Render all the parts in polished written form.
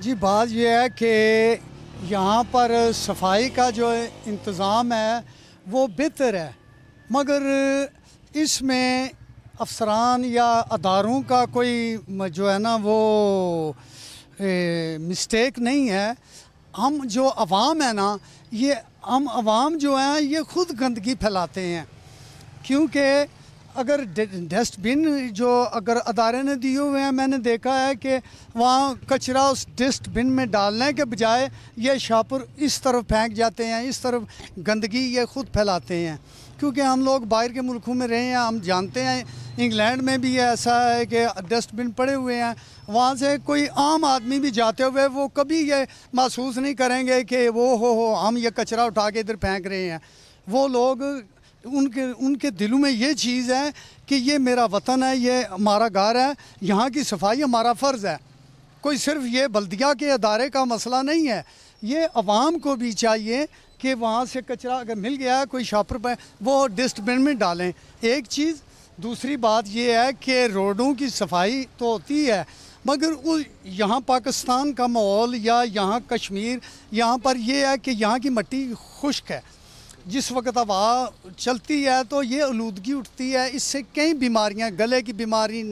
جی بات یہ ہے کہ یہاں پر صفائی کا جو انتظام ہے وہ بہتر ہے، مگر اس میں افسران یا اداروں کا کوئی جو ہے نا وہ مسٹیک نہیں ہے. ہم جو عوام ہے نا، یہ ہم عوام جو ہیں یہ خود گندگی پھیلاتے ہیں، کیونکہ اگر ڈسٹ بن جو اگر ادارے نے دیے ہوئے ہیں، میں نے دیکھا ہے کہ وہاں کچرا اس ڈسٹ بن میں ڈالنے کے بجائے یہ شاپر اس طرف پھینک جاتے ہیں، اس طرف گندگی یہ خود پھیلاتے ہیں. کیونکہ ہم لوگ باہر کے ملکوں میں رہے ہیں، ہم جانتے ہیں انگلینڈ میں بھی ایسا ہے کہ ڈسٹ بن پڑے ہوئے ہیں، وہاں سے کوئی عام آدمی بھی جاتے ہوئے وہ کبھی یہ محسوس نہیں کریں گے کہ وہ ہو ہم یہ کچرا اٹھا کے ادھر پھینک رہے ہیں. وہ لوگ ان کے دلوں میں یہ چیز ہے کہ یہ میرا وطن ہے، یہ ہمارا گھر ہے، یہاں کی صفائی ہمارا فرض ہے. کوئی صرف یہ بلدیہ کے ادارے کا مسئلہ نہیں ہے، یہ عوام کو بھی چاہیے کہ وہاں سے کچرا اگر مل گیا کوئی شاپر پہ وہ ڈسٹ بن میں ڈالیں. ایک چیز. دوسری بات یہ ہے کہ روڈوں کی صفائی تو ہوتی ہے، مگر یہاں پاکستان کا ماحول یا یہاں کشمیر، یہاں پر یہ ہے کہ یہاں کی مٹی خشک ہے. جس وقت ہوا چلتی ہے تو یہ آلودگی اٹھتی ہے، اس سے کئی بیماریاں، گلے کی بیماری،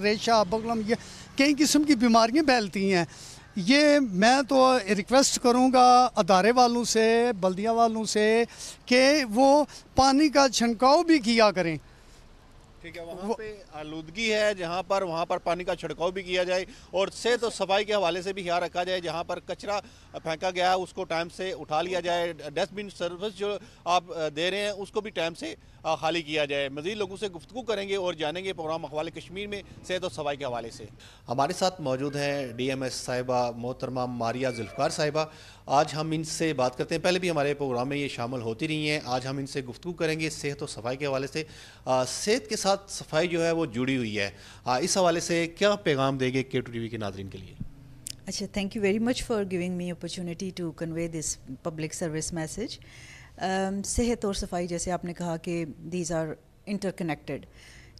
ریشہ، بغلم، یہ کئی قسم کی بیماریاں پھیلتی ہیں. یہ میں تو ریکویسٹ کروں گا ادارے والوں سے، بلدیہ والوں سے کہ وہ پانی کا چھڑکاؤ بھی کیا کریں. ٹھیک ہے، وہاں پہ آلودگی ہے جہاں پر، وہاں پر پانی کا چھڑکاؤ بھی کیا جائے، اور صحت و صفائی کے حوالے سے بھی خیال رکھا جائے. جہاں پر کچرا پھینکا گیا ہے اس کو ٹائم سے اٹھا لیا جائے، ڈسٹ بن سروس جو آپ دے رہے ہیں اس کو بھی ٹائم سے خالی کیا جائے. مزید لوگوں سے گفتگو کریں گے اور جانیں گے پروگرام احوال کشمیر میں صحت و صفائی کے حوالے سے. ہمارے ساتھ موجود ہیں ڈی ایم ایس صاحبہ محترمہ ماریہ ذوالفقار صاحبہ. آج ہم ان سے بات کرتے ہیں، پہلے بھی ہمارے پروگرام میں یہ شامل ہوتی رہی ہیں. آج ہم ان سے گفتگو کریں گے صحت و صفائی کے حوالے سے. صحت کے ساتھ صفائی جو ہے وہ جڑی ہوئی ہے، اس حوالے سے کیا پیغام دیں گے کے2 ٹی وی کے ناظرین کے لیے؟ اچھا، thank you very much for giving me opportunity to convey this public service message. صحت اور صفائی، جیسے آپ نے کہا کہ دیز آر انٹر کنیکٹڈ.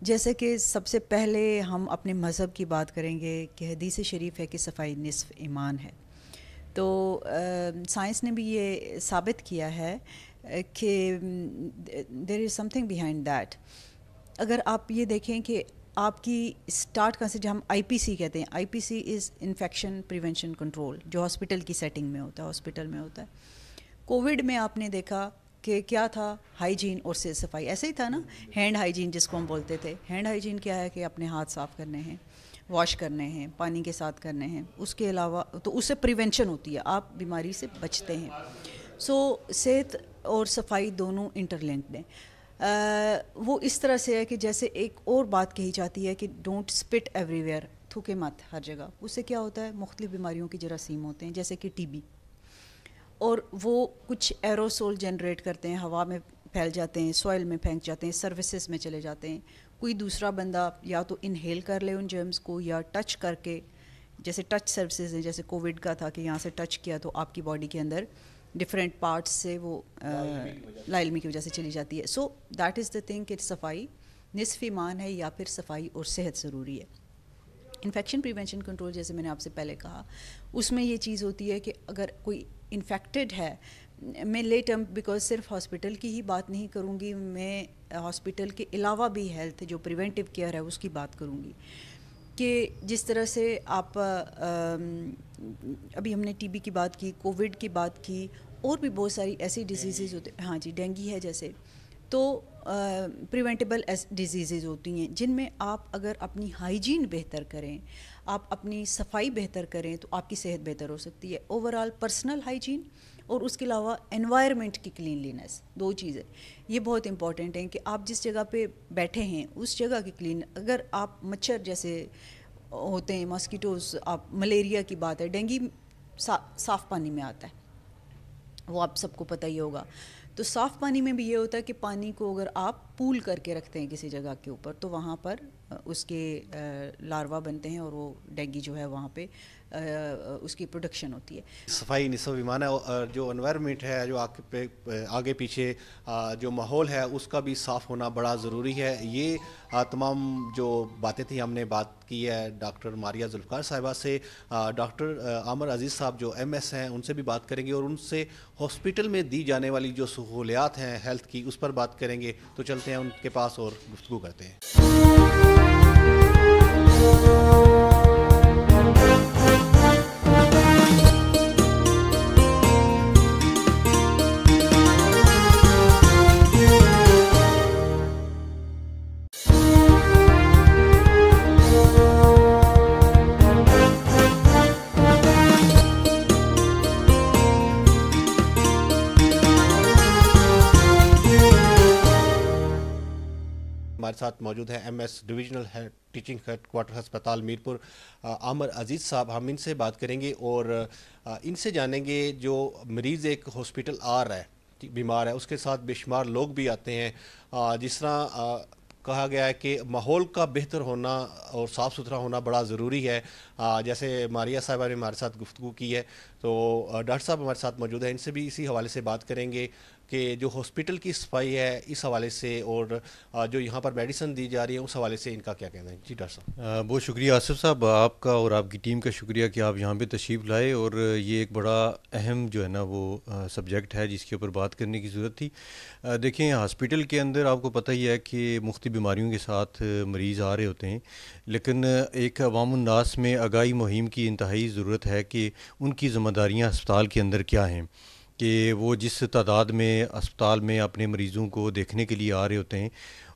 جیسے کہ سب سے پہلے ہم اپنے مذہب کی بات کریں گے کہ حدیث شریف ہے کہ صفائی نصف ایمان ہے. تو سائنس نے بھی یہ ثابت کیا ہے کہ دیر از سم تھنگ بیہائنڈ دیٹ. اگر آپ یہ دیکھیں کہ آپ کی اسٹارٹ کہاں سے، جو ہم آئی پی سی کہتے ہیں، آئی پی سی از انفیکشن پریونشن کنٹرول، جو ہاسپٹل کی سیٹنگ میں ہوتا ہے، ہاسپٹل میں ہوتا ہے. کووڈ میں آپ نے دیکھا کہ کیا تھا، ہائیجین اور صفائی. ایسے ہی تھا نا، ہینڈ ہائیجین جس کو ہم بولتے تھے. ہینڈ ہائیجین کیا ہے کہ اپنے ہاتھ صاف کرنے ہیں، واش کرنے ہیں، پانی کے ساتھ کرنے ہیں. اس کے علاوہ تو اس سے پریونشن ہوتی ہے، آپ بیماری سے بچتے ہیں. سو صحت اور صفائی دونوں انٹر لنکڈ ہیں. وہ اس طرح سے ہے کہ جیسے ایک اور بات کہی جاتی ہے کہ ڈونٹ اسپٹ ایوری ویئر، تھوکے مت ہر جگہ. اس سے کیا ہوتا ہے، مختلف بیماریوں کے جراثیم ہوتے ہیں جیسے کہ ٹی بی، اور وہ کچھ ایروسول جنریٹ کرتے ہیں، ہوا میں پھیل جاتے ہیں، سوائل میں پھینک جاتے ہیں، سروسز میں چلے جاتے ہیں. کوئی دوسرا بندہ یا تو انہیل کر لے ان جرمز کو، یا ٹچ کر کے، جیسے ٹچ سروسز ہیں، جیسے کووڈ کا تھا کہ یہاں سے ٹچ کیا تو آپ کی باڈی کے اندر ڈفرینٹ پارٹس سے وہ لاعلمی کی وجہ سے چلی جاتی ہے. So that is the thing کہ صفائی نصف ایمان ہے، یا پھر صفائی اور صحت ضروری ہے. انفیکشن پریونشن کنٹرول، جیسے میں نے آپ سے پہلے کہا، اس میں یہ چیز ہوتی ہے کہ اگر کوئی انفیکٹڈ ہے، میں لے ٹرم بیکاز صرف ہاسپٹل کی ہی بات نہیں کروں گی، میں ہاسپٹل کے علاوہ بھی ہیلتھ جو پریونٹیو کیئر ہے اس کی بات کروں گی. کہ جس طرح سے آپ ابھی ہم نے ٹی بی کی بات کی، کووڈ کی بات کی، اور بھی بہت ساری ایسی ڈیزیزز ہوتے ہیں. ہاں جی، ڈینگی ہے جیسے. تو پریونٹیبل ڈیزیزز ہوتی ہیں جن میں آپ اگر اپنی ہائیجین بہتر کریں، آپ اپنی صفائی بہتر کریں تو آپ کی صحت بہتر ہو سکتی ہے. اوور آل پرسنل ہائیجین اور اس کے علاوہ انوائرمنٹ کی کلینلینس، دو چیزیں یہ بہت امپورٹنٹ ہیں. کہ آپ جس جگہ پہ بیٹھے ہیں اس جگہ کی کلین، اگر آپ مچھر جیسے ہوتے ہیں، ماسکیٹوز، آپ ملیریا کی بات ہے، ڈینگی صاف پانی میں آتا ہے، وہ آپ سب کو پتہ ہی ہوگا. تو صاف پانی میں بھی یہ ہوتا ہے کہ پانی کو اگر آپ پول کر کے رکھتے ہیں کسی جگہ کے اوپر تو وہاں پر اس کے لاروا بنتے ہیں اور وہ ڈینگی جو ہے وہاں پہ اس کی پروڈکشن ہوتی ہے. صفائی نصف ایمان ہے, اور جو انوائرمنٹ ہے, جو آگے پیچھے جو ماحول ہے, اس کا بھی صاف ہونا بڑا ضروری ہے. یہ تمام جو باتیں تھیں ہم نے بات کی ہے ڈاکٹر ماریہ ذوالفقار صاحبہ سے. ڈاکٹر عامر عزیز صاحب جو MS ہیں, ان سے بھی بات کریں گے, اور ان سے ہاسپٹل میں دی جانے والی جو سہولیات ہیں ہیلتھ کی, اس پر بات کریں گے. تو چلتے ہیں ان کے پاس اور گفتگو کرتے ہیں. ہمارے ساتھ موجود ہیں MS divisional teaching head quarter ہسپتال میرپور عامر عزیز صاحب. ہم ان سے بات کریں گے اور ان سے جانیں گے جو مریض ایک ہاسپٹل آ رہا ہے, بیمار ہے, اس کے ساتھ بے شمار لوگ بھی آتے ہیں. جس طرح کہا گیا ہے کہ ماحول کا بہتر ہونا اور صاف ستھرا ہونا بڑا ضروری ہے. جیسے ماریہ صاحبہ نے ہمارے ساتھ گفتگو کی ہے, تو ڈاکٹر صاحب ہمارے ساتھ موجود ہیں, ان سے بھی اسی حوالے سے بات کریں گے کہ جو ہاسپٹل کی صفائی ہے اس حوالے سے, اور جو یہاں پر میڈیسن دی جا رہی ہے اس حوالے سے ان کا کیا کہنا ہے. جی ڈاکٹر صاحب. بہت شکریہ آصف صاحب, آپ کا اور آپ کی ٹیم کا شکریہ کہ آپ یہاں پہ تشریف لائے, اور یہ ایک بڑا اہم جو ہے نا وہ سبجیکٹ ہے جس کے اوپر بات کرنے کی ضرورت تھی. دیکھیں, ہاسپٹل کے اندر آپ کو پتہ ہی ہے کہ مختلف بیماریوں کے ساتھ مریض آ رہے ہوتے ہیں, لیکن ایک عوام الناس میں آگاہی مہم کی انتہائی ضرورت ہے کہ ان کی ذمہ داریاں اسپتال کے اندر کیا ہیں, کہ وہ جس تعداد میں اسپتال میں اپنے مریضوں کو دیکھنے کے لیے آ رہے ہوتے ہیں,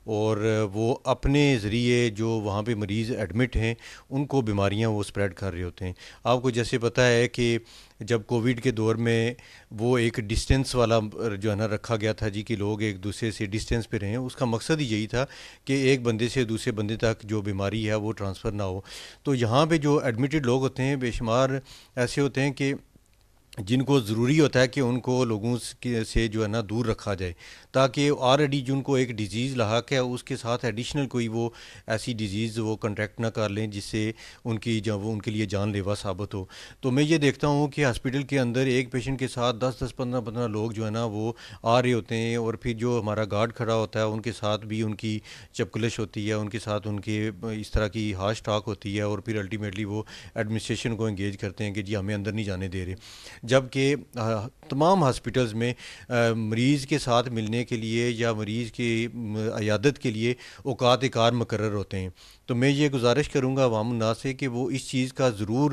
اور وہ اپنے ذریعے جو وہاں پہ مریض ایڈمٹ ہیں ان کو بیماریاں وہ اسپریڈ کر رہے ہوتے ہیں. آپ کو جیسے پتہ ہے کہ جب کووڈ کے دور میں وہ ایک ڈسٹینس والا جو ہے نا رکھا گیا تھا جی, کہ لوگ ایک دوسرے سے ڈسٹینس پہ رہیں, اس کا مقصد ہی یہی تھا کہ ایک بندے سے دوسرے بندے تک جو بیماری ہے وہ ٹرانسفر نہ ہو. تو یہاں پہ جو ایڈمیٹڈ لوگ ہوتے ہیں بے شمار ایسے ہوتے ہیں کہ جن کو ضروری ہوتا ہے کہ ان کو لوگوں سے جو ہے نا دور رکھا جائے, تاکہ آلریڈی جن کو ایک ڈیزیز لاحق ہے اس کے ساتھ ایڈیشنل کوئی وہ ایسی ڈیزیز وہ کنٹریکٹ نہ کر لیں جس سے ان کے لیے جان لیوا ثابت ہو. تو میں یہ دیکھتا ہوں کہ ہاسپٹل کے اندر ایک پیشنٹ کے ساتھ 10-10 15-15 لوگ جو ہے نا وہ آ رہے ہوتے ہیں, اور پھر جو ہمارا گارڈ کھڑا ہوتا ہے ان کے ساتھ بھی ان کی چپکلش ہوتی ہے, ان کے ساتھ ان کے اس طرح کی ہاش ٹاک ہوتی ہے, اور پھر الٹیمیٹلی وہ ایڈمنسٹریشن کو انگیج کرتے ہیں کہ جی ہمیں اندر نہیں جانے دے رہے. جبکہ تمام ہاسپٹلز میں مریض کے ساتھ ملنے کے لیے یا مریض کی عیادت کے لیے اوقات کار مقرر ہوتے ہیں. تو میں یہ گزارش کروں گا عوام الناس سے کہ وہ اس چیز کا ضرور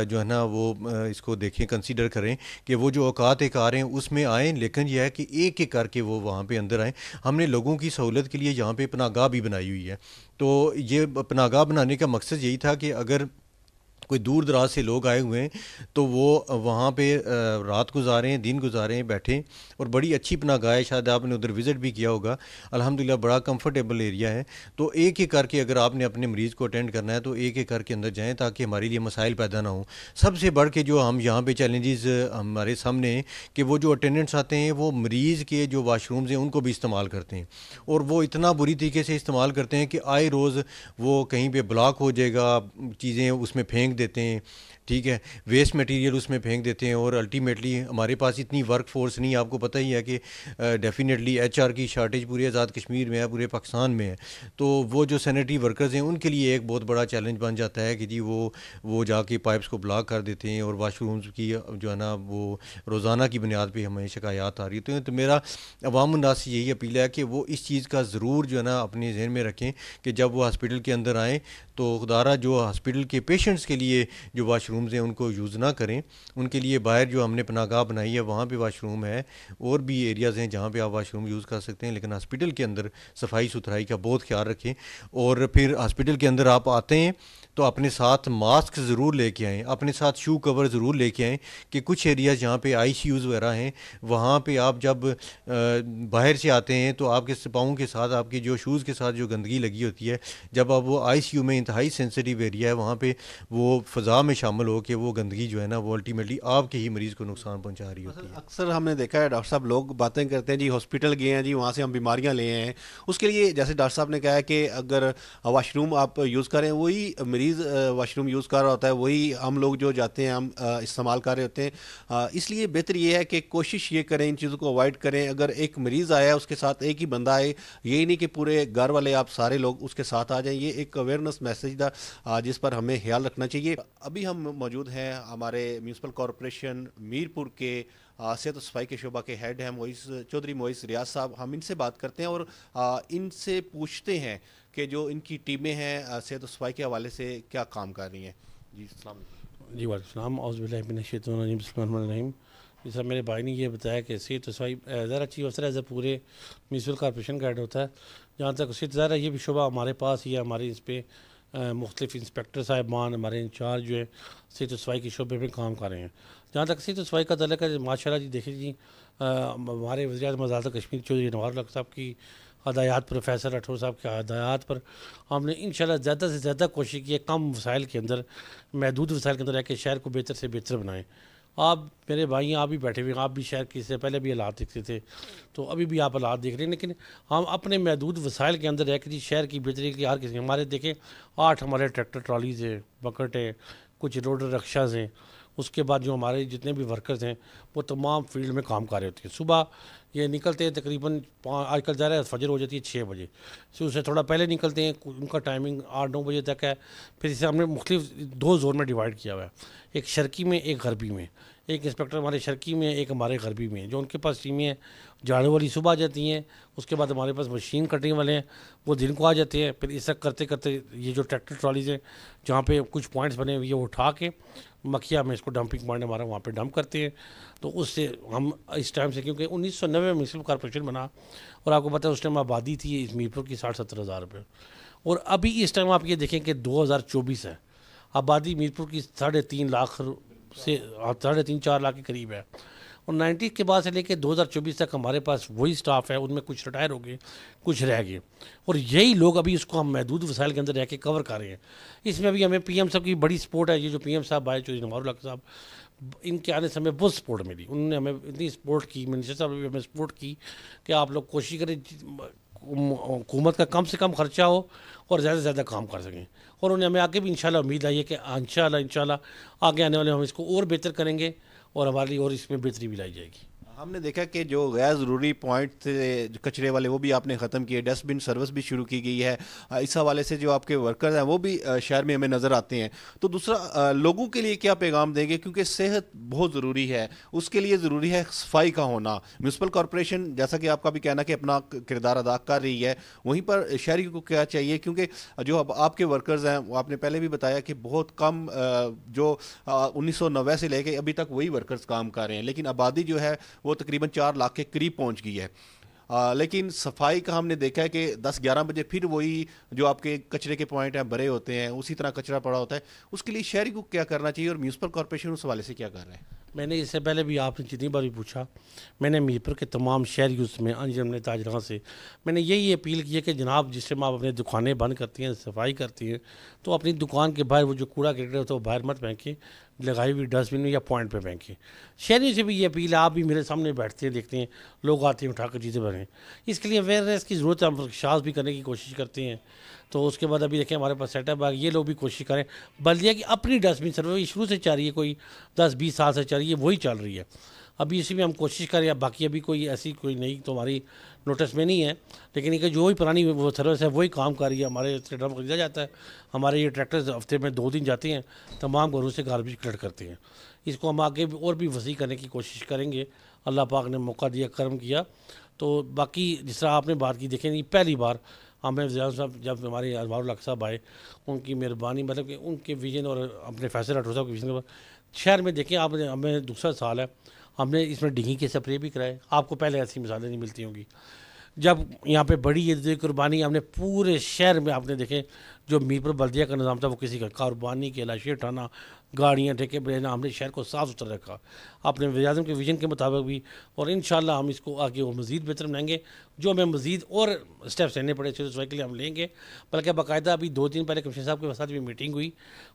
جو ہے نا وہ اس کو دیکھیں, کنسیڈر کریں کہ وہ جو اوقات کار ہیں اس میں آئیں, لیکن یہ ہے کہ ایک ایک کر کے وہ وہاں پہ اندر آئیں. ہم نے لوگوں کی سہولت کے لیے یہاں پہ پناہ گاہ بھی بنائی ہوئی ہے. تو یہ پناہ گاہ بنانے کا مقصد یہی تھا کہ اگر کوئی دور دراز سے لوگ آئے ہوئے ہیں تو وہ وہاں پہ رات گزاریں, دن گزاریں, بیٹھیں, اور بڑی اچھی پناہ گاہ ہے. شاید آپ نے ادھر وزٹ بھی کیا ہوگا, الحمدللہ بڑا کمفرٹیبل ایریا ہے. تو ایک ایک کر کے اگر آپ نے اپنے مریض کو اٹینڈ کرنا ہے تو ایک ایک کر کے اندر جائیں تاکہ ہمارے لیے مسائل پیدا نہ ہوں. سب سے بڑھ کے جو ہم یہاں پہ چیلنجز ہمارے سامنے ہیں کہ وہ جو اٹینڈنٹس آتے ہیں وہ مریض کے جو واش رومز ہیں ان کو بھی استعمال کرتے ہیں, اور وہ اتنا بری طریقے سے استعمال کرتے ہیں کہ آئے روز وہ کہیں پہ بلاک ہو جائے گا, چیزیں اس میں پھینک دیتے ہیں, ٹھیک ہے, ویسٹ میٹیریل اس میں پھینک دیتے ہیں, اور الٹیمیٹلی ہمارے پاس اتنی ورک فورس نہیں. آپ کو پتہ ہی ہے کہ ڈیفینیٹلی HR کی شارٹیج پورے آزاد کشمیر میں ہے, پورے پاکستان میں ہے. تو وہ جو سینیٹری ورکرز ہیں ان کے لیے ایک بہت بڑا چیلنج بن جاتا ہے کہ جی وہ جا کے پائپس کو بلاک کر دیتے ہیں, اور واش رومز کی جو ہے نا وہ روزانہ کی بنیاد پہ ہمیں شکایات آ رہی ہیں. تو میرا عوام الناس سے یہی اپیل ہے کہ وہ اس چیز کا ضرور جو ہے نا اپنے ذہن میں رکھیں کہ جب وہ ہاسپٹل کے اندر آئیں تو خدارہ جو ہاسپٹل کے پیشنٹس کے لیے جو واش رومز ہیں ان کو یوز نہ کریں. ان کے لیے باہر جو ہم نے پناہ گاہ بنائی ہے وہاں پہ واش روم ہے, اور بھی ایریاز ہیں جہاں پہ آپ واش روم یوز کر سکتے ہیں, لیکن ہاسپٹل کے اندر صفائی ستھرائی کا بہت خیال رکھیں. اور پھر ہاسپٹل کے اندر آپ آتے ہیں تو اپنے ساتھ ماسک ضرور لے کے آئیں, اپنے ساتھ شو کور ضرور لے کے آئیں, کہ کچھ ایریاز جہاں پہ ICUs وغیرہ ہیں وہاں پہ آپ جب باہر سے آتے ہیں تو آپ کے پاؤں کے ساتھ آپ کی جو شوز کے ساتھ جو گندگی لگی ہوتی ہے, جب آپ وہ ICU میں انتہائی سینسٹیو ایریا ہے وہاں پہ وہ فضا میں شامل مکمل ہو کہ وہ گندگی جو ہے نا وہ الٹیمیٹلی آپ کے ہی مریض کو نقصان پہنچا رہی ہوتی ہے. اکثر ہم نے دیکھا ہے ڈاکٹر صاحب لوگ باتیں کرتے ہیں جی ہاسپٹل گئے ہیں جی وہاں سے ہم بیماریاں لے آئے ہیں. اس کے لیے جیسے ڈاکٹر صاحب نے کہا ہے کہ اگر واش روم آپ یوز کریں وہی مریض واش روم یوز کر رہا ہوتا ہے, وہی ہم لوگ جو جاتے ہیں ہم استعمال کر رہے ہوتے ہیں. اس لیے بہتر یہ ہے کہ کوشش یہ کریں ان چیزوں کو اوائڈ کریں. اگر ایک مریض آیا ہے اس کے ساتھ ایک ہی بندہ آئے, یہی نہیں کہ پورے گھر والے آپ سارے لوگ اس کے ساتھ آ جائیں. یہ ایک اویئرنیس میسیج تھا جس پر ہمیں خیال رکھنا چاہیے. ابھی ہم موجود ہیں ہمارے میونسپل کارپوریشن میرپور کے صحت و صفائی کے شعبہ کے ہیڈ ہیں چودھری معیز ریاض صاحب. ہم ان سے بات کرتے ہیں اور ان سے پوچھتے ہیں کہ جو ان کی ٹیمیں ہیں صحت و صفائی کے حوالے سے کیا کام کر رہی ہیں. جی السلام علیکم. جی وعلیکم السلام. اعوذ باللہ من الشیطان الرجیم. بسم اللہ الرحمن الرحیم. جیسا میرے بھائی نے یہ بتایا کہ صحت و صفائی ظاہر چیف افسر ایز اے پورے میونسپل کارپوریشن کا ہیڈ ہوتا ہے. جہاں تک صحت ظاہر ہے یہ بھی شعبہ ہمارے پاس ہی ہے. ہمارے اس پہ مختلف انسپیکٹر صاحبان ہمارے انچارج جو ہے صحت و صفائی کے شعبے پہ کام کر رہے ہیں. جہاں تک صحت و صفائی کا تعلق ہے ماشاء اللہ جی دیکھیں جی ہمارے وزیر اعظم آزاد کشمیر چودھری انوار الحق صاحب کی ہدایات, پروفیسر راٹھور صاحب کی ہدایات پر ہم نے انشاءاللہ زیادہ سے زیادہ کوشش کی ہے کم وسائل کے اندر, محدود وسائل کے اندر رہ کے شہر کو بہتر سے بہتر بنائیں. آپ میرے بھائی آپ بھی بیٹھے ہوئے ہیں, آپ بھی شہر کی سے پہلے بھی حالات دیکھتے تھے تو ابھی بھی آپ حالات دیکھ رہے ہیں, لیکن ہم اپنے محدود وسائل کے اندر رہ کے شہر کی بہتری کے لیے ہر کسی ہمارے دیکھیں 8 ہمارے ٹریکٹر ٹرالیز ہیں, بکٹ ہے, کچھ روڈر رکشاز ہیں. اس کے بعد جو ہمارے جتنے بھی ورکرز ہیں وہ تمام فیلڈ میں کام کر رہے ہوتے ہیں. صبح یہ نکلتے ہیں تقریباً آج کل ظاہر ہے فجر ہو جاتی ہے 6 بجے سے, اس سے تھوڑا پہلے نکلتے ہیں. ان کا ٹائمنگ 8-9 بجے تک ہے. پھر اسے ہم نے مختلف 2 زون میں ڈیوائڈ کیا ہوا ہے, ایک شرقی میں ایک غربی میں. ایک انسپیکٹر ہمارے شرقی میں ایک ہمارے غربی میں, جو ان کے پاس ٹیمیں ہیں جھاڑو والی صبح آ جاتی ہیں. اس کے بعد ہمارے پاس مشین کٹنگ والے ہیں وہ دن کو آ جاتے ہیں. پھر اس طرح کرتے کرتے یہ جو ٹریکٹر ٹرالیز ہیں جہاں پہ کچھ پوائنٹس بنے ہوئے وہ اٹھا کے مکھیا میں اس کو ڈمپنگ پوائنٹ ہمارا وہاں پہ ڈمپ کرتے ہیں. تو اس سے ہم اس ٹائم سے کیونکہ 1990 میں میونسپل کارپوریشن بنا اور آپ کو پتہ ہے اس ٹائم آبادی تھی اس میرپور کی 60-70 ہزار روپے, اور ابھی اس ٹائم آپ یہ دیکھیں کہ 2024 ہے, آبادی میرپور کی 3.5 لاکھ سے 3.5-4 لاکھ کے قریب ہے. اور 90 کے بعد سے لے کے 2024 تک ہمارے پاس وہی سٹاف ہے, ان میں کچھ ریٹائر ہو گئے کچھ رہ گئے, اور یہی لوگ ابھی اس کو ہم محدود وسائل کے اندر رہ کے کور کر رہے ہیں. اس میں ابھی ہمیں پی ایم صاحب کی بڑی سپورٹ ہے. یہ جو پی ایم صاحب آئے چودھری انوار الحق صاحب, ان کے آنے سے ہمیں بہت سپورٹ ملی. انہوں نے ہمیں اتنی سپورٹ کی, منسٹر صاحب نے بھی ہمیں سپورٹ کی کہ آپ لوگ کوشش کریں حکومت کا کم سے کم خرچہ ہو اور زیادہ سے زیادہ کام کر سکیں. اور انہیں ہمیں آگے بھی انشاءاللہ امید آئی ہے کہ انشاءاللہ آگے آنے والے ہم اس کو اور بہتر کریں گے اور ہمارے لیے اور اس میں بہتری بھی لائی جائے گی. ہم نے دیکھا کہ جو غیر ضروری پوائنٹ تھے کچرے والے وہ بھی آپ نے ختم کیے, ڈسٹ بن سروس بھی شروع کی گئی ہے. اس حوالے سے جو آپ کے ورکرز ہیں وہ بھی شہر میں ہمیں نظر آتے ہیں. تو دوسرا لوگوں کے لیے کیا پیغام دیں گے, کیونکہ صحت بہت ضروری ہے, اس کے لیے ضروری ہے صفائی کا ہونا. میونسپل کارپوریشن جیسا کہ آپ کا بھی کہنا کہ اپنا کردار ادا کر رہی ہے, وہیں پر شہری کو کیا چاہیے, کیونکہ جو آپ کے ورکرز ہیں وہ آپ نے پہلے بھی بتایا کہ بہت کم جو 1990 سے لے کے ابھی تک وہی ورکرز کام کر رہے ہیں, لیکن آبادی جو ہے وہ تقریباً 4 لاکھ کے قریب پہنچ گئی ہے. لیکن صفائی کا ہم نے دیکھا ہے کہ 10-11 بجے پھر وہی جو آپ کے کچرے کے پوائنٹ ہیں بھرے ہوتے ہیں, اسی طرح کچرا پڑا ہوتا ہے. اس کے لیے شہری کو کیا کرنا چاہیے اور میونسپل کارپوریشن اس حوالے سے کیا کر رہے ہیں؟ میں نے اس سے پہلے بھی آپ نے جتنی بار بھی پوچھا, میں نے میرپور کے تمام شہریوں میں انجمن تاجروں سے میں نے یہی اپیل کی ہے کہ جناب جس ٹائم آپ اپنے دکانیں بند کرتی ہیں, صفائی کرتی ہیں, تو اپنی دکان کے باہر وہ جو کوڑا کرکٹ ہوتا ہے وہ باہر مت پھینکیں, لگائی ہوئی ڈسٹ بن یا پوائنٹ پہ پھینکیں. شہریوں سے بھی یہ اپیل ہے, آپ بھی میرے سامنے بیٹھتے ہیں دیکھتے ہیں لوگ آتے ہیں اٹھا کر چیزیں بھریں. اس کے لیے اویئرنیس کی ضرورت ہے, ہم شاذ بھی کرنے کی کوشش کرتے ہیں. تو اس کے بعد ابھی دیکھیں ہمارے پاس سیٹ اپ ہے, یہ لوگ بھی کوشش کریں. بلدیہ کی اپنی ڈسٹ بن سروس شروع سے چل رہی ہے, کوئی 10-20 سال سے چل رہی ہے, وہی چل رہی ہے. ابھی اسی میں ہم کوشش کریں, باقی ابھی کوئی ایسی کوئی نہیں تو ہماری نوٹس میں نہیں ہے, لیکن یہ کہ جو بھی پرانی وہ سروس ہے وہی کام کر رہی ہے. ہمارے ڈرم خریدا جاتا ہے, ہمارے یہ ٹریکٹرز ہفتے میں 2 دن جاتے ہیں, تمام گھروں سے گاربیج کلیکٹ کرتے ہیں. اس کو ہم آگے اور بھی وسیع کرنے کی کوشش کریں گے. اللہ پاک نے موقع دیا, کرم کیا. تو باقی جس طرح آپ نے بات کی, دیکھیں پہلی بار ہمیں وزیر صاحب جب ہمارے انوار الحق صاحب آئے, ان کی مہربانی مطلب کہ ان کے ویژن اور اپنے فیصل راٹھور صاحب کے ویژن کے بعد شہر میں دیکھیں آپ نے, ہمیں دوسرا سال ہے, ہم نے اس میں ڈگی کے سپرے بھی کرائے. آپ کو پہلے ایسی مثالیں نہیں ملتی ہوں گی. جب یہاں پہ بڑی عید قربانی ہم نے پورے شہر میں آپ نے دیکھیں جو میرپور بلدیہ کا نظام تھا وہ کسی کا کاروبانی کے لاشیں اٹھانا, گاڑیاں ٹھیکے پہ لینا, ہم نے شہر کو صاف ستھرا رکھا اپنے وزیر اعظم کے ویژن کے مطابق بھی, اور انشاءاللہ ہم اس کو آگے وہ مزید بہتر بنائیں گے. جو ہمیں مزید اور اسٹیپس لینے پڑے صحت و صفائی کے لیے ہم لیں گے. بلکہ باقاعدہ ابھی 2 دن پہلے کمشنر صاحب کے ساتھ بھی میٹنگ ہوئی,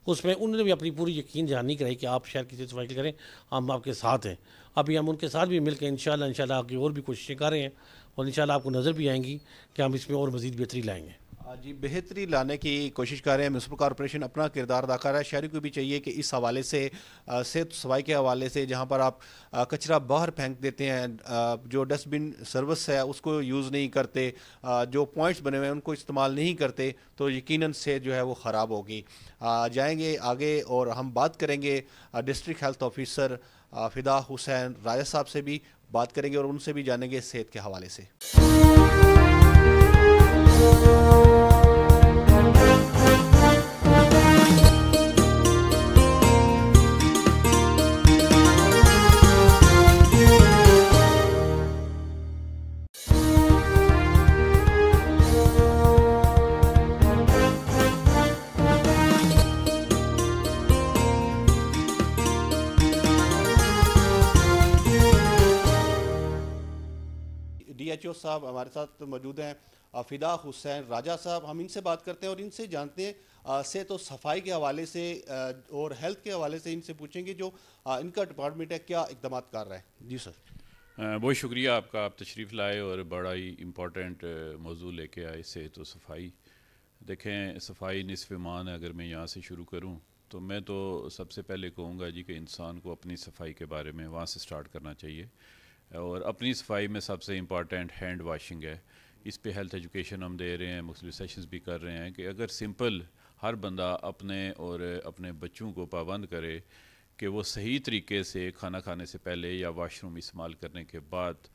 اس میں انہوں نے بھی اپنی پوری یقین دہانی کرائی کہ آپ شہر کی صحت و صفائی کریں, ہم آپ کے ساتھ ہیں. ابھی ہم ان کے ساتھ بھی مل کے انشاءاللہ آگے اور بھی کوششیں کر رہے ہیں, اور انشاءاللہ آپ کو نظر بھی آئیں گی کہ ہم اس میں اور مزید بہتری لائیں گے. جی, بہتری لانے کی کوشش کر رہے ہیں. میونسپل کارپوریشن اپنا کردار ادا کر رہا ہے. شہری کو بھی چاہیے کہ اس حوالے سے صحت صفائی کے حوالے سے جہاں پر آپ کچرا باہر پھینک دیتے ہیں, جو ڈسٹ بن سروس ہے اس کو یوز نہیں کرتے, جو پوائنٹس بنے ہوئے ہیں ان کو استعمال نہیں کرتے, تو یقیناً صحت جو ہے وہ خراب ہوگی. جائیں گے آگے اور ہم بات کریں گے ڈسٹرکٹ ہیلتھ آفیسر فدا حسین راجہ صاحب سے بھی بات کریں گے اور ان سے بھی جانیں گے صحت کے حوالے سے. ڈی ایچ او صاحب ہمارے ساتھ موجود ہیں, فدا حسین راجہ صاحب. ہم ان سے بات کرتے ہیں اور ان سے جانتے ہیں صحت و صفائی کے حوالے سے اور ہیلتھ کے حوالے سے. ان سے پوچھیں گے جو ان کا ڈپارٹمنٹ ہے کیا اقدامات کر رہا ہے. جی سر. بہت شکریہ آپ کا, آپ تشریف لائے اور بڑا ہی امپورٹنٹ موضوع لے کے آئے, صحت و صفائی. دیکھیں, صفائی نصف ایمان ہے. اگر میں یہاں سے شروع کروں تو میں تو سب سے پہلے کہوں گا جی کہ انسان کو اپنی صفائی کے بارے میں وہاں سے سٹارٹ کرنا چاہیے, اور اپنی صفائی میں سب سے امپارٹنٹ ہینڈ واشنگ ہے. اس پہ ہیلتھ ایجوکیشن ہم دے رہے ہیں, مختلف سیشنز بھی کر رہے ہیں کہ اگر سمپل ہر بندہ اپنے اور اپنے بچوں کو پابند کرے کہ وہ صحیح طریقے سے کھانا کھانے سے پہلے یا واش روم استعمال کرنے کے بعد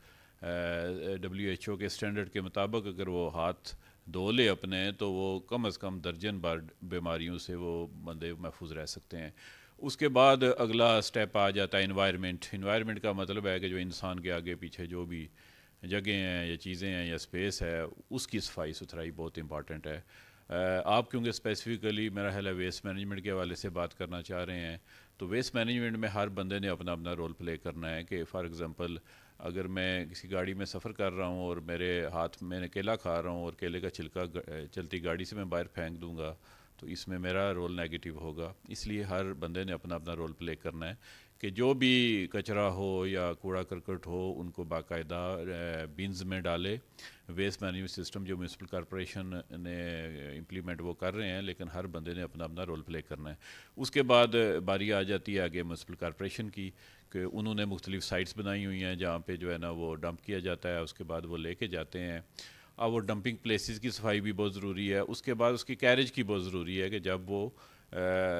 WHO کے اسٹینڈرڈ کے مطابق اگر وہ ہاتھ دھو لے اپنے, تو وہ کم از کم درجن بار بیماریوں سے وہ بندے محفوظ رہ سکتے ہیں. اس کے بعد اگلا سٹیپ آ جاتا ہے انوائرمنٹ. انوائرمنٹ کا مطلب ہے کہ جو انسان کے آگے پیچھے جو بھی جگہیں ہیں یا چیزیں ہیں یا سپیس ہے, اس کی صفائی ستھرائی بہت امپارٹنٹ ہے. آپ کیونکہ اسپیسیفکلی میرا خیال ہے ویسٹ مینجمنٹ کے حوالے سے بات کرنا چاہ رہے ہیں, تو ویسٹ مینجمنٹ میں ہر بندے نے اپنا اپنا رول پلے کرنا ہے. کہ فار ایگزامپل اگر میں کسی گاڑی میں سفر کر رہا ہوں اور میرے ہاتھ میں نے کیلا کھا رہا ہوں اور کیلے کا چھلکا چلتی گاڑی سے میں باہر پھینک دوں گا, تو اس میں میرا رول نیگیٹو ہوگا. اس لیے ہر بندے نے اپنا اپنا رول پلے کرنا ہے کہ جو بھی کچرا ہو یا کوڑا کرکٹ ہو ان کو باقاعدہ بینز میں ڈالے. ویسٹ مینجمنٹ سسٹم جو میونسپل کارپوریشن نے امپلیمنٹ وہ کر رہے ہیں, لیکن ہر بندے نے اپنا اپنا رول پلے کرنا ہے. اس کے بعد باری آ جاتی ہے آگے میونسپل کارپوریشن کی کہ انہوں نے مختلف سائٹس بنائی ہوئی ہیں جہاں پہ جو ہے نا وہ ڈمپ کیا جاتا ہے, اس کے بعد وہ لے کے جاتے ہیں. اب وہ ڈمپنگ پلیسز کی صفائی بھی بہت ضروری ہے. اس کے بعد اس کی کیریج کی بہت ضروری ہے کہ جب وہ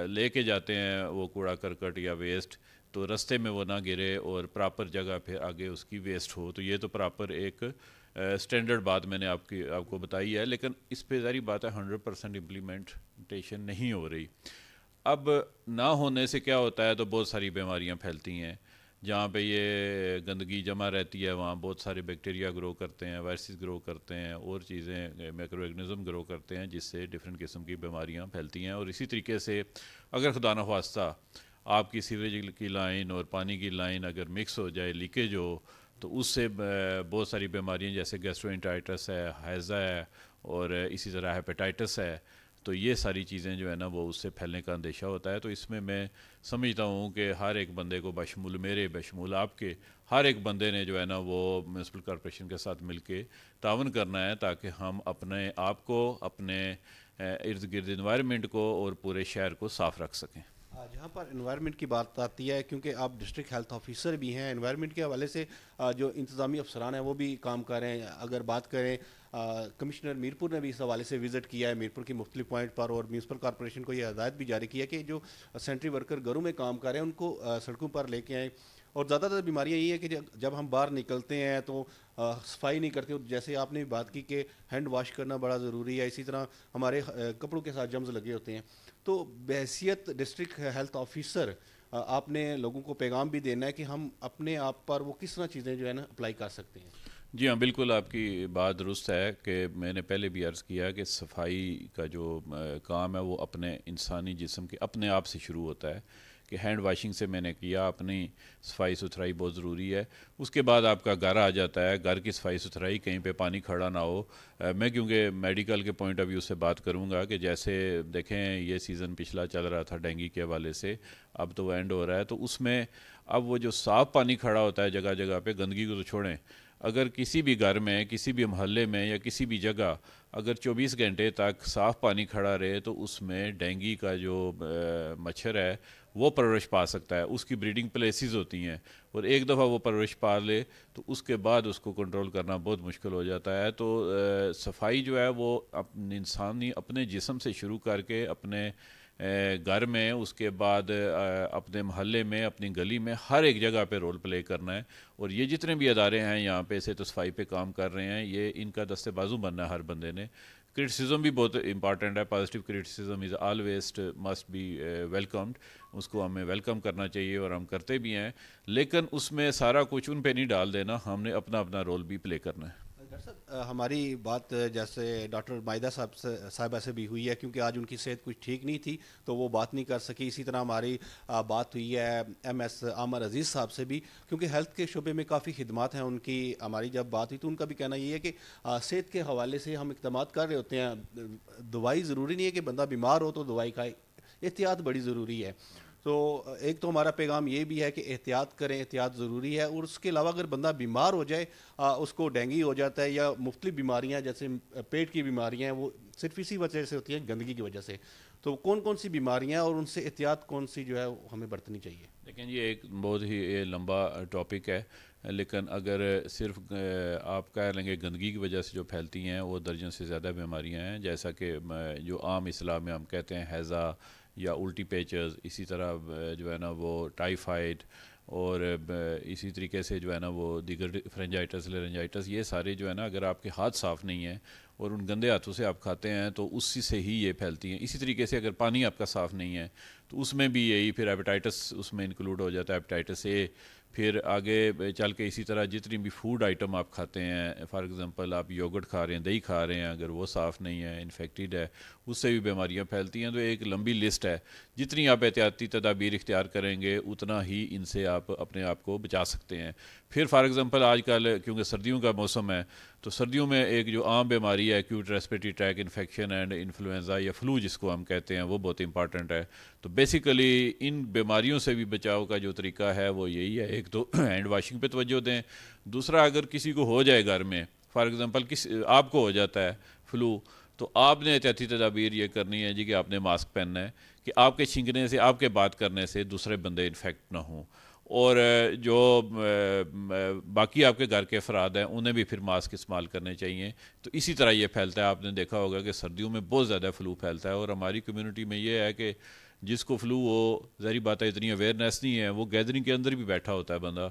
لے کے جاتے ہیں وہ کوڑا کرکٹ یا ویسٹ, تو رستے میں وہ نہ گرے اور پراپر جگہ پہ آگے اس کی ویسٹ ہو. تو یہ تو پراپر ایک سٹینڈرڈ بات میں نے آپ کو بتائی ہے, لیکن اس پہ ظاہری بات ہے 100% امپلیمنٹیشن نہیں ہو رہی. اب نہ ہونے سے کیا ہوتا ہے, تو بہت ساری بیماریاں پھیلتی ہیں. جہاں پہ یہ گندگی جمع رہتی ہے وہاں بہت سارے بیکٹیریا گرو کرتے ہیں, وائرسز گرو کرتے ہیں, اور چیزیں مائکرو آرگنزم گرو کرتے ہیں, جس سے ڈفرینٹ قسم کی بیماریاں پھیلتی ہیں. اور اسی طریقے سے اگر خدا نخواستہ آپ کی سیوریج کی لائن اور پانی کی لائن اگر مکس ہو جائے, لیکیج ہو, تو اس سے بہت ساری بیماریاں جیسے گیسٹرو-انٹرائٹس ہے, ہیضہ ہے, اور اسی طرح ہیپیٹائٹس ہے, تو یہ ساری چیزیں جو ہے نا وہ اس سے پھیلنے کا اندیشہ ہوتا ہے. تو اس میں سمجھتا ہوں کہ ہر ایک بندے کو بشمول میرے بشمول آپ کے ہر ایک بندے نے جو ہے نا وہ میونسپل کارپوریشن کے ساتھ مل کے تعاون کرنا ہے, تاکہ ہم اپنے آپ کو, اپنے ارد گرد انوائرمنٹ کو اور پورے شہر کو صاف رکھ سکیں. جہاں پر انوائرمنٹ کی بات آتی ہے, کیونکہ آپ ڈسٹرکٹ ہیلتھ آفیسر بھی ہیں, انوائرمنٹ کے حوالے سے جو انتظامی افسران ہیں وہ بھی کام کر رہے ہیں. اگر بات کریں کمشنر میرپور نے بھی اس حوالے سے وزٹ کیا ہے میرپور کی مختلف پوائنٹ پر, اور میونسپل کارپوریشن کو یہ ہدایت بھی جاری کی ہے کہ جو سینٹری ورکر گھروں میں کام کر رہے ہیں ان کو سڑکوں پر لے کے آئیں. اور زیادہ تر بیماریاں یہ ہے کہ جب ہم باہر نکلتے ہیں تو صفائی نہیں کرتے. جیسے آپ نے بات کی کہ ہینڈ واش کرنا بڑا ضروری ہے, اسی طرح ہمارے کپڑوں کے ساتھ جرمز لگے ہوتے ہیں. تو بحیثیت ڈسٹرکٹ ہیلتھ آفیسر آپ نے لوگوں کو پیغام بھی دینا ہے کہ ہم اپنے آپ پر وہ کس طرح چیزیں جو ہے نا اپلائی کر سکتے ہیں. جی ہاں، بالکل آپ کی بات درست ہے کہ میں نے پہلے بھی عرض کیا کہ صفائی کا جو کام ہے وہ اپنے انسانی جسم کے اپنے آپ سے شروع ہوتا ہے، کہ ہینڈ واشنگ سے میں نے کیا، اپنی صفائی ستھرائی بہت ضروری ہے. اس کے بعد آپ کا گھر آ جاتا ہے، گھر کی صفائی ستھرائی، کہیں پہ پانی کھڑا نہ ہو. میں کیونکہ میڈیکل کے پوائنٹ آف ویو سے بات کروں گا کہ جیسے دیکھیں یہ سیزن پچھلا چل رہا تھا ڈینگی کے حوالے سے، اب تو وہ اینڈ ہو رہا ہے، تو اس میں اب وہ جو صاف پانی کھڑا ہوتا ہے جگہ جگہ پہ، گندگی کو تو چھوڑیں، اگر کسی بھی گھر میں، کسی بھی محلے میں یا کسی بھی جگہ اگر 24 گھنٹے تک صاف پانی کھڑا رہے تو اس میں ڈینگی کا جو مچھر ہے وہ پرورش پا سکتا ہے. اس کی بریڈنگ پلیسز ہوتی ہیں، اور ایک دفعہ وہ پرورش پا لے تو اس کے بعد اس کو کنٹرول کرنا بہت مشکل ہو جاتا ہے. تو صفائی جو ہے وہ انسانی اپنے جسم سے شروع کر کے اپنے گھر میں، اس کے بعد اپنے محلے میں، اپنی گلی میں، ہر ایک جگہ پہ رول پلے کرنا ہے. اور یہ جتنے بھی ادارے ہیں یہاں پہ صحت و صفائی پہ کام کر رہے ہیں، یہ ان کا دستے بازو بننا ہے ہر بندے نے. کرٹیسزم بھی بہت امپارٹنٹ ہے، positive criticism is always must be welcomed. اس کو ہمیں ویلکم کرنا چاہیے اور ہم کرتے بھی ہیں، لیکن اس میں سارا کچھ ان پہ نہیں ڈال دینا، ہم نے اپنا اپنا رول بھی پلے کرنا ہے. ڈاکٹر صاحب ہماری بات جیسے ڈاکٹر مائدہ صاحبہ سے بھی ہوئی ہے، کیونکہ آج ان کی صحت کچھ ٹھیک نہیں تھی تو وہ بات نہیں کر سکی. اسی طرح ہماری بات ہوئی ہے ایم ایس عامر عزیز صاحب سے بھی، کیونکہ ہیلتھ کے شعبے میں کافی خدمات ہیں ان کی. ہماری جب بات ہوئی تو ان کا بھی کہنا یہ ہے کہ صحت کے حوالے سے ہم اقدامات کر رہے ہوتے ہیں. دوائی ضروری نہیں ہے کہ بندہ بیمار ہو تو دوائی کھائے، احتیاط بڑی ضروری ہے. تو ایک تو ہمارا پیغام یہ بھی ہے کہ احتیاط کریں، احتیاط ضروری ہے. اور اس کے علاوہ اگر بندہ بیمار ہو جائے، اس کو ڈینگی ہو جاتا ہے یا مختلف بیماریاں جیسے پیٹ کی بیماریاں ہیں، وہ صرف اسی وجہ سے ہوتی ہیں، گندگی کی وجہ سے. تو کون کون سی بیماریاں اور ان سے احتیاط کون سی جو ہے ہمیں برتنی چاہیے؟ لیکن یہ ایک بہت ہی لمبا ٹاپک ہے، لیکن اگر صرف آپ کہہ لیں گے گندگی کی وجہ سے جو پھیلتی ہیں وہ درجن سے زیادہ بیماریاں ہیں، جیسا کہ جو عام اصطلاح میں ہم کہتے ہیں ہیضہ یا الٹی پیچز، اسی طرح جو ہے نا وہ ٹائیفائڈ، اور اسی طریقے سے جو ہے نا وہ دیگر فرنجائٹس، لرنجائٹس، یہ سارے جو ہے نا اگر آپ کے ہاتھ صاف نہیں ہیں اور ان گندے ہاتھوں سے آپ کھاتے ہیں تو اسی سے ہی یہ پھیلتی ہیں. اسی طریقے سے اگر پانی آپ کا صاف نہیں ہے تو اس میں بھی یہی، پھر ہیپاٹائٹس اس میں انکلوڈ ہو جاتا ہے، ہیپاٹائٹس اے. پھر آگے چل کے اسی طرح جتنی بھی فوڈ آئٹم آپ کھاتے ہیں، فار ایگزامپل آپ یوگرٹ کھا رہے ہیں، دہی کھا رہے ہیں، اگر وہ صاف نہیں ہے، انفیکٹڈ ہے، اس سے بھی بیماریاں پھیلتی ہیں. تو ایک لمبی لسٹ ہے، جتنی آپ احتیاطی تدابیر اختیار کریں گے اتنا ہی ان سے آپ اپنے آپ کو بچا سکتے ہیں. پھر فار ایگزامپل آج کل کیونکہ سردیوں کا موسم ہے تو سردیوں میں ایک جو عام بیماری ہے acute respiratory track infection and influenza یا فلو جس کو ہم کہتے ہیں، وہ بہت امپارٹنٹ ہے. تو بیسیکلی ان بیماریوں سے بھی بچاؤ کا جو طریقہ ہے وہ یہی ہے. ایک تو ہینڈ واشنگ پہ توجہ دیں، دوسرا اگر کسی کو ہو جائے گھر میں، فار ایگزامپل آپ کو ہو جاتا ہے فلو، تو آپ نے احتیاطی تدابیر یہ کرنی ہے جی کہ آپ نے ماسک پہننا ہے کہ آپ کے چھینکنے سے، آپ کے بات کرنے سے دوسرے بندے انفیکٹ نہ ہوں. اور جو باقی آپ کے گھر کے افراد ہیں انہیں بھی پھر ماسک استعمال کرنے چاہیے. تو اسی طرح یہ پھیلتا ہے. آپ نے دیکھا ہوگا کہ سردیوں میں بہت زیادہ فلو پھیلتا ہے، اور ہماری کمیونٹی میں یہ ہے کہ جس کو فلو ہو، ظاہری بات ہے اتنی اویئرنیس نہیں ہے، وہ گیدرنگ کے اندر بھی بیٹھا ہوتا ہے بندہ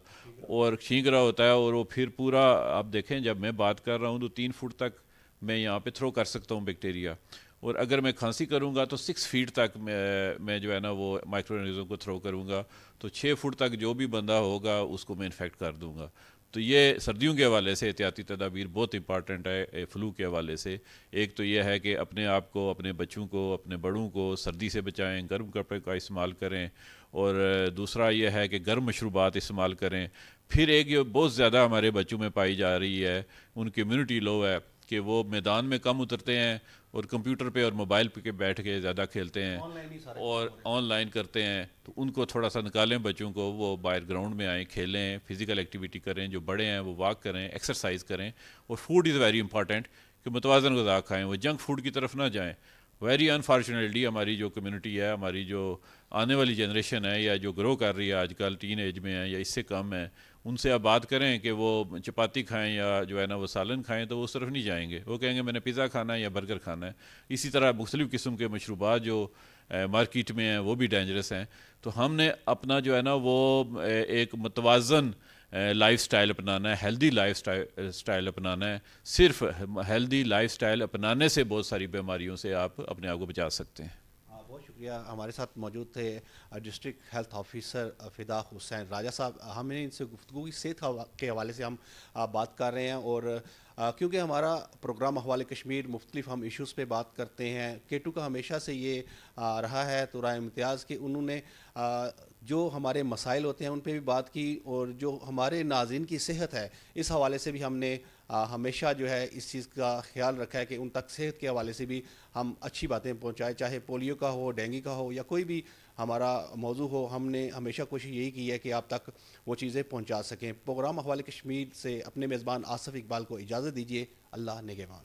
اور چھینک رہا ہوتا ہے، اور وہ پھر پورا آپ دیکھیں جب میں بات کر رہا ہوں تو 3 فٹ تک میں یہاں پہ تھرو کر سکتا ہوں بیکٹیریا، اور اگر میں کھانسی کروں گا تو 6 فیٹ تک میں جو ہے نا وہ مائکرو آرگینزم کو تھرو کروں گا، تو 6 فٹ تک جو بھی بندہ ہوگا اس کو میں انفیکٹ کر دوں گا. تو یہ سردیوں کے حوالے سے احتیاطی تدابیر بہت امپارٹنٹ ہے فلو کے حوالے سے. ایک تو یہ ہے کہ اپنے آپ کو، اپنے بچوں کو، اپنے بڑوں کو سردی سے بچائیں، گرم کپڑے کا استعمال کریں، اور دوسرا یہ ہے کہ گرم مشروبات استعمال کریں. پھر ایک یہ بہت زیادہ ہمارے بچوں میں پائی جا رہی ہے، ان کی امیونٹی لو ہے کہ وہ میدان میں کم اترتے ہیں اور کمپیوٹر پہ اور موبائل پہ بیٹھ کے زیادہ کھیلتے ہیں اور آن لائن کرتے ہیں. تو ان کو تھوڑا سا نکالیں بچوں کو، وہ باہر گراؤنڈ میں آئیں، کھیلیں، فزیکل ایکٹیویٹی کریں، جو بڑے ہیں وہ واک کریں، ایکسرسائز کریں. اور فوڈ از ویری امپارٹنٹ کہ متوازن غذا کھائیں، وہ جنک فوڈ کی طرف نہ جائیں. ویری انفارچونیٹلی ہماری جو کمیونٹی ہے، ہماری جو آنے والی جنریشن ہے یا جو گرو کر رہی ہے آج کل ٹین ایج میں ہے یا اس سے کم ہے، ان سے آپ بات کریں کہ وہ چپاتی کھائیں یا جو ہے نا وہ سالن کھائیں تو وہ اس طرف نہیں جائیں گے. وہ کہیں گے میں نے پیزا کھانا ہے یا برگر کھانا ہے. اسی طرح مختلف قسم کے مشروبات جو مارکیٹ میں ہیں وہ بھی ڈینجرس ہیں. تو ہم نے اپنا جو ہے نا وہ ایک متوازن لائف سٹائل اپنانا ہے، ہیلدی لائف سٹائل اپنانا ہے. صرف ہیلدی لائف سٹائل اپنانے سے بہت ساری بیماریوں سے آپ اپنے آپ کو بچا سکتے ہیں. بہت شکریہ. شکریہ. ہمارے ساتھ موجود تھے ڈسٹرکٹ ہیلتھ آفیسر فدا حسین راجہ صاحب. ہم نے ان سے گفتگو کی صحت کے حوالے سے ہم بات کر رہے ہیں, اور کیونکہ ہمارا پروگرام احوال کشمیر مختلف ہم ایشوز پہ بات کرتے ہیں. کیٹو کا ہمیشہ سے یہ رہا ہے تو رائے امتیاز کہ انہوں نے جو ہمارے مسائل ہوتے ہیں ان پہ بھی بات کی, اور جو ہمارے ناظرین کی صحت ہے اس حوالے سے بھی ہم نے ہمیشہ جو ہے اس چیز کا خیال رکھا ہے کہ ان تک صحت کے حوالے سے بھی ہم اچھی باتیں پہنچائیں, چاہے پولیو کا ہو, ڈینگی کا ہو, یا کوئی بھی ہمارا موضوع ہو. ہم نے ہمیشہ کوشش یہی کی ہے کہ آپ تک وہ چیزیں پہنچا سکیں. پروگرام احوال کشمیر سے اپنے میزبان آصف اقبال کو اجازت دیجیے. اللہ نگہبان.